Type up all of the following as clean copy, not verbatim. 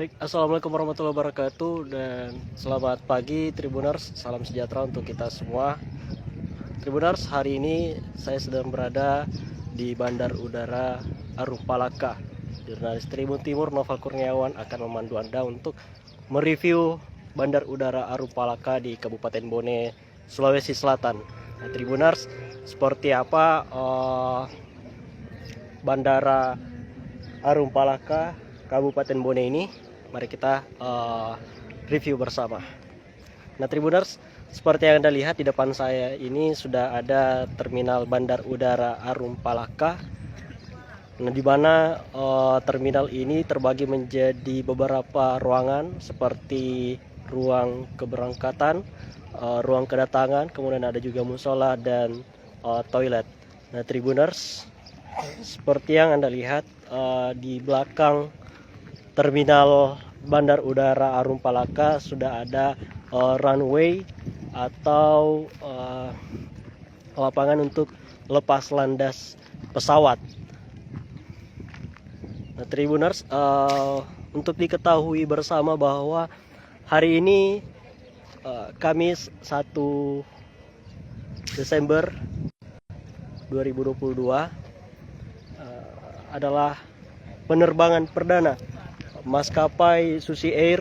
Baik, assalamualaikum warahmatullahi wabarakatuh dan selamat pagi Tribuners, salam sejahtera untuk kita semua. Tribuners, hari ini saya sedang berada di Bandar Udara Arum Palaka. Jurnalis Tribun Timur Noval Kurniawan akan memandu Anda untuk mereview Bandar Udara Arum Palaka di Kabupaten Bone, Sulawesi Selatan. Nah, Tribuners, seperti apa Bandara Arum Palaka Kabupaten Bone ini? Mari kita review bersama. Nah, Tribuners, seperti yang Anda lihat di depan saya ini sudah ada terminal Bandar Udara Arum Palaka. Nah, di mana terminal ini terbagi menjadi beberapa ruangan seperti ruang keberangkatan, ruang kedatangan, kemudian ada juga musola dan toilet. Nah, Tribuners, seperti yang Anda lihat di belakang terminal Bandar Udara Arum Palaka sudah ada runway atau lapangan untuk lepas landas pesawat. Nah, Tribuners, untuk diketahui bersama bahwa hari ini Kamis 1 Desember 2022 adalah penerbangan perdana maskapai Susi Air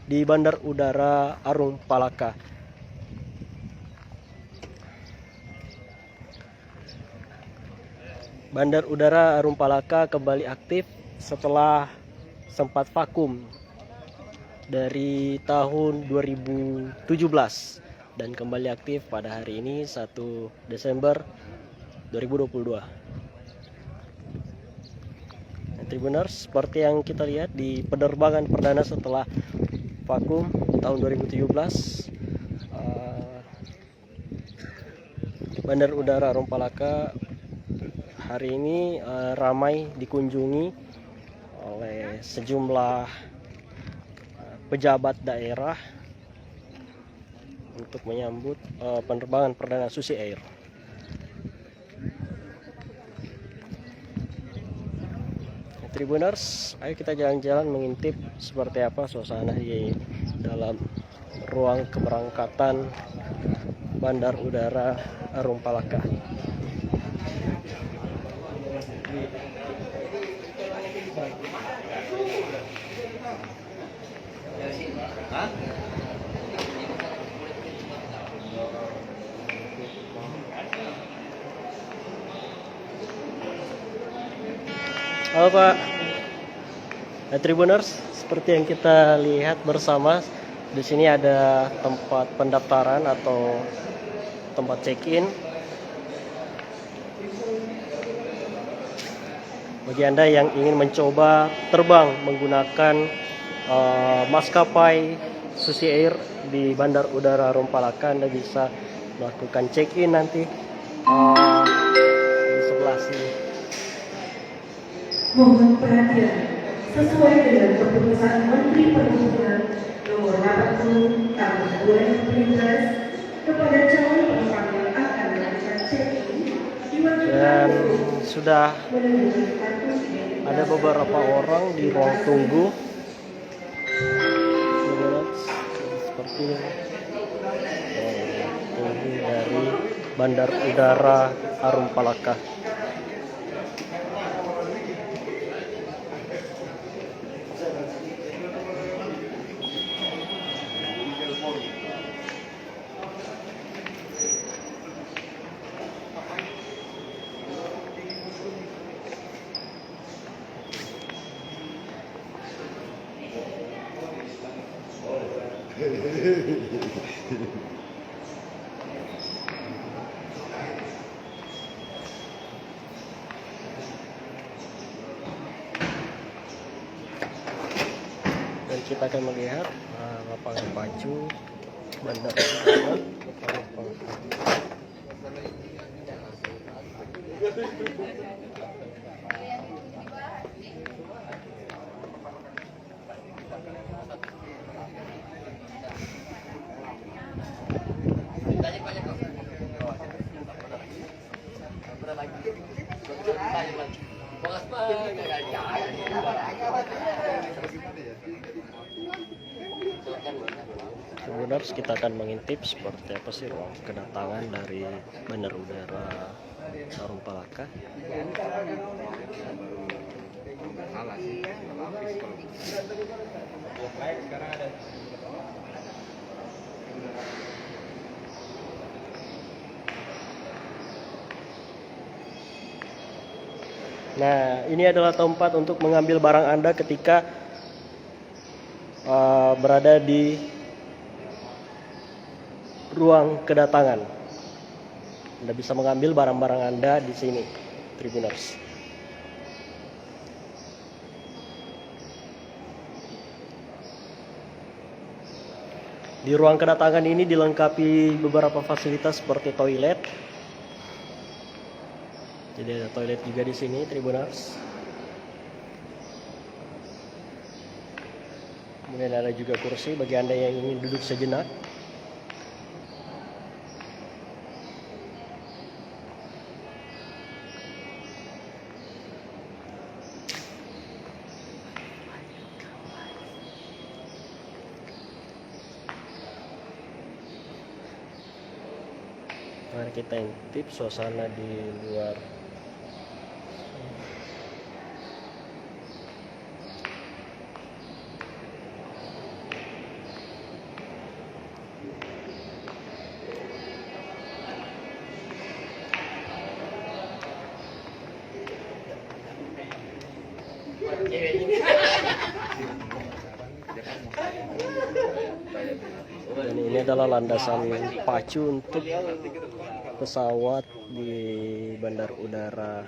di Bandar Udara Arum Palaka. Bandar Udara Arum Palaka kembali aktif setelah sempat vakum dari tahun 2017 dan kembali aktif pada hari ini 1 Desember 2022. Tribuners, seperti yang kita lihat di penerbangan perdana setelah vakum tahun 2017, Bandar Udara Arum Palaka hari ini ramai dikunjungi oleh sejumlah pejabat daerah untuk menyambut penerbangan perdana Susi Air. Tribuners, ayo kita jalan-jalan mengintip seperti apa suasana di dalam ruang keberangkatan Bandar Udara Arum Palaka. Halo Pak. Nah, Tribuners, seperti yang kita lihat bersama, di sini ada tempat pendaftaran atau tempat check-in. Bagi Anda yang ingin mencoba terbang menggunakan maskapai Susi Air di Bandar Udara Arum Palaka, Anda bisa melakukan check-in nanti di sebelah sini. Mohon perhatian, sesuai dengan keputusan Menteri Perhubungan nomor 80 tahun 2017 kepada calon penumpang yang akan melakukan check-in Dan sudah ada beberapa orang di ruang tunggu. Seperti tunggu dari Bandar Udara Arum Palaka. Dan kita akan melihat lapangan pacu Bandar Udara. Tribuners, kita akan mengintip seperti apa sih ruang kedatangan dari Bandar Udara Arum Palaka. Nah, ini adalah tempat untuk mengambil barang Anda ketika berada di ruang kedatangan. Anda bisa mengambil barang-barang Anda di sini, Tribuners. Di ruang kedatangan ini dilengkapi beberapa fasilitas seperti toilet. Jadi ada toilet juga di sini, Tribuners. Kemudian ada juga kursi bagi Anda yang ingin duduk sejenak. Mari kita intip suasana di luar. Dan ini adalah landasan pacu untuk pesawat di Bandar Udara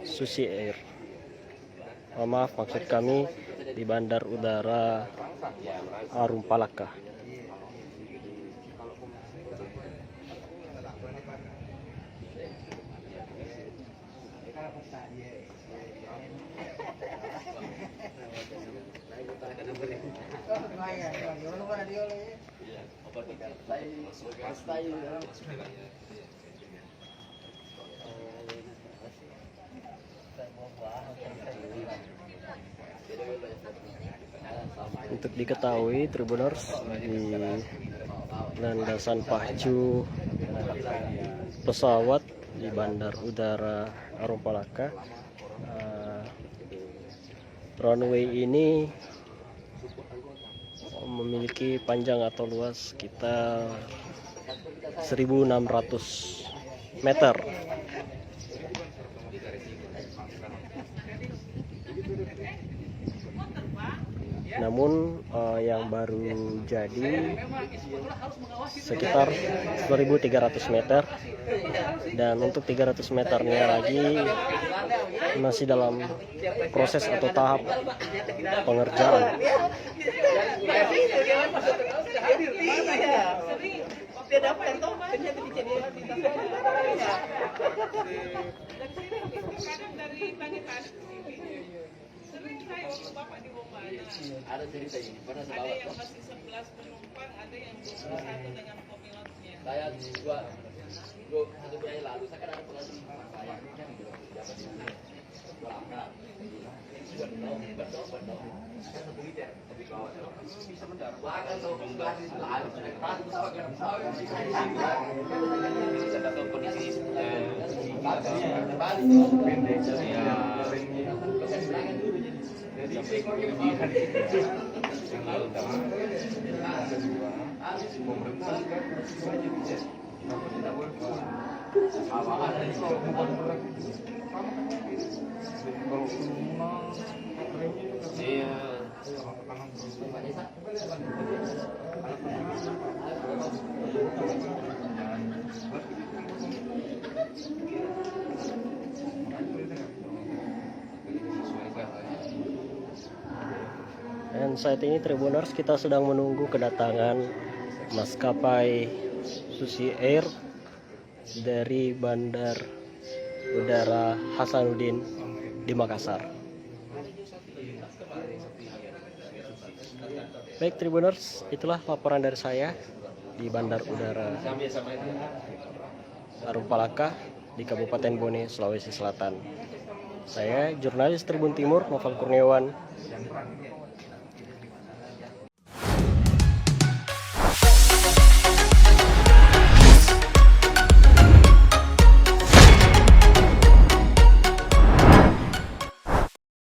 Susi Air. Maaf, maksud kami di Bandar Udara Arum Palaka. Untuk diketahui, Tribuners, di landasan pacu pesawat di Bandar Udara Arum Palaka, runway ini memiliki panjang atau luas sekitar 1.600 meter. Namun yang baru jadi sekitar 1.300 meter, dan untuk 300 meternya lagi masih dalam proses atau tahap pengerjaan. Ada cerita ini, pernah saya bawa. Ada yang masih 11 penumpang, ada yang 21 dengan kopilotnya. Saya satu bulan lalu, saya kan ada pengalaman saya kan dapat ini. Berangkat. Berdoa. Saya satu liter, tapi kalau bisa mendarat. Bahkan kalau lalu sudah keras, pesawat kan pesawat. Bisa dapat kondisi balik pendek ya. Dan saat ini, Tribuners, kita sedang menunggu kedatangan maskapai Susi Air dari Bandar Udara Hasanuddin di Makassar. Baik, Tribuners, itulah laporan dari saya di Bandar Udara Arum Palaka di Kabupaten Bone, Sulawesi Selatan. Saya jurnalis Tribun Timur, Novel Kurniawan.